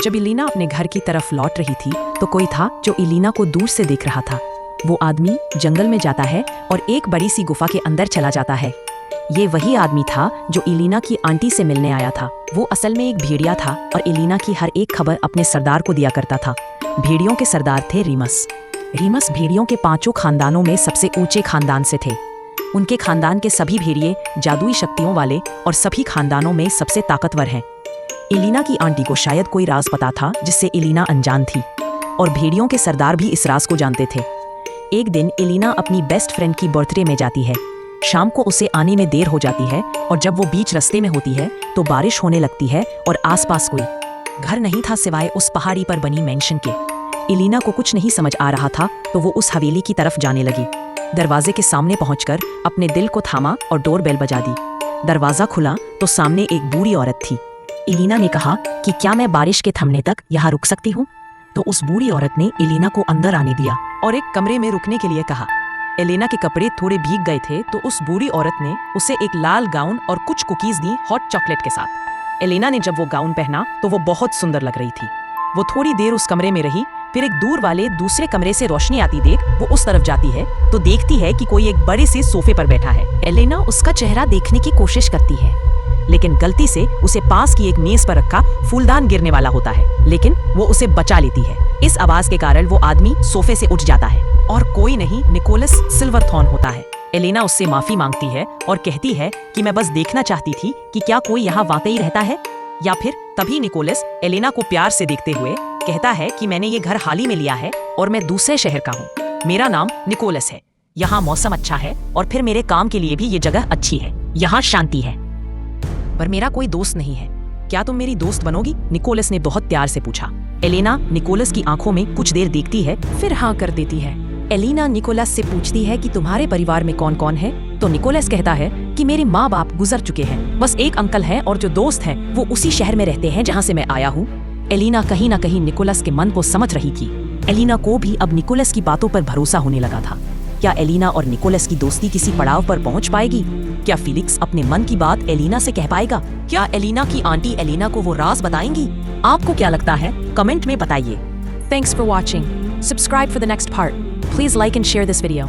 जब इलीना अपने घर की तरफ लौट रही थी तो कोई था जो इलीना को दूर से देख रहा था। वो आदमी जंगल में जाता है और एक बड़ी सी गुफा के अंदर चला जाता है। ये वही आदमी था जो इलीना की आंटी से मिलने आया था। वो असल में एक भेड़िया था और इलीना की हर एक खबर अपने सरदार को दिया करता था। भेड़ियों के सरदार थे रीमस। रीमस भेड़ियों के 5 खानदानों में सबसे ऊंचे खानदान से थे। उनके खानदान के सभी भेड़िए जादुई शक्तियों वाले और सभी खानदानों में सबसे ताकतवर हैं। इलीना की आंटी को शायद कोई राज पता था जिससे इलीना अनजान थी, और भेड़ियों के सरदार भी इस राज को जानते थे। एक दिन इलीना अपनी बेस्ट फ्रेंड की बर्थडे में जाती है। शाम को उसे आने में देर हो जाती है और जब वो बीच रास्ते में होती है तो बारिश होने लगती है और आसपास कोई घर नहीं था सिवाय उस पहाड़ी पर बनी मेंशन के। इलीना को कुछ नहीं समझ आ रहा था तो वो उस हवेली की तरफ जाने लगी। दरवाजे के सामने पहुंचकर अपने दिल को थामा और डोर बेल बजा दी। दरवाजा खुला तो सामने एक बूढ़ी औरत थी। इलीना ने कहा कि क्या मैं बारिश के थमने तक यहाँ रुक सकती हूँ? तो उस बूढ़ी औरत ने इलीना को अंदर आने दिया और एक कमरे में रुकने के लिए कहा। इलीना के कपड़े थोड़े भीग गए थे तो उस बूढ़ी औरत ने उसे एक लाल गाउन और कुछ कुकीज दी हॉट चॉकलेट के साथ। इलीना ने जब वो गाउन पहना तो वो बहुत सुंदर लग रही थी। वो थोड़ी देर उस कमरे में रही, फिर एक दूर वाले दूसरे कमरे से रोशनी आती देख वो उस तरफ जाती है तो देखती है कि कोई एक बड़े से सोफे पर बैठा है। इलीना उसका चेहरा देखने की कोशिश करती है, लेकिन गलती से उसे पास की एक मेज पर रखा फूलदान गिरने वाला होता है, लेकिन वो उसे बचा लेती है। इस आवाज के कारण वो आदमी सोफे से उठ जाता है और कोई नहीं निकोलस सिल्वरथॉर्न होता है। इलीना उससे माफी मांगती है और कहती है कि मैं बस देखना चाहती थी कि क्या कोई यहाँ वाकई रहता है या फिर। तभी निकोलस इलीना को प्यार से देखते हुए कहता है कि मैंने ये घर हाल ही में लिया है और मैं दूसरे शहर का हूँ। मेरा नाम निकोलस है। यहाँ मौसम अच्छा है और फिर मेरे काम के लिए भी ये जगह अच्छी है। यहाँ शांति है, पर मेरा कोई दोस्त नहीं है। क्या तुम मेरी दोस्त बनोगी? निकोलस ने बहुत प्यार से पूछा। इलीना निकोलस की आंखों में कुछ देर देखती है, फिर हाँ कर देती है। इलीना निकोलस से पूछती है कि तुम्हारे परिवार में कौन कौन है? तो निकोलस कहता है कि मेरे माँ बाप गुजर चुके हैं, बस एक अंकल है और जो दोस्त हैं वो उसी शहर में रहते हैं जहाँ से मैं आया हूँ। इलीना कहीं न कहीं निकोलस के मन को समझ रही थी। इलीना को भी अब निकोलस की बातों पर भरोसा होने लगा था। क्या इलीना और निकोलस की दोस्ती किसी पड़ाव पर पहुंच पाएगी? क्या फेलिक्स अपने मन की बात इलीना से कह पाएगा? क्या इलीना की आंटी इलीना को वो राज बताएंगी? आपको क्या लगता है? कमेंट में बताइए। Thanks for watching. Subscribe for the next part. Please like and share this video.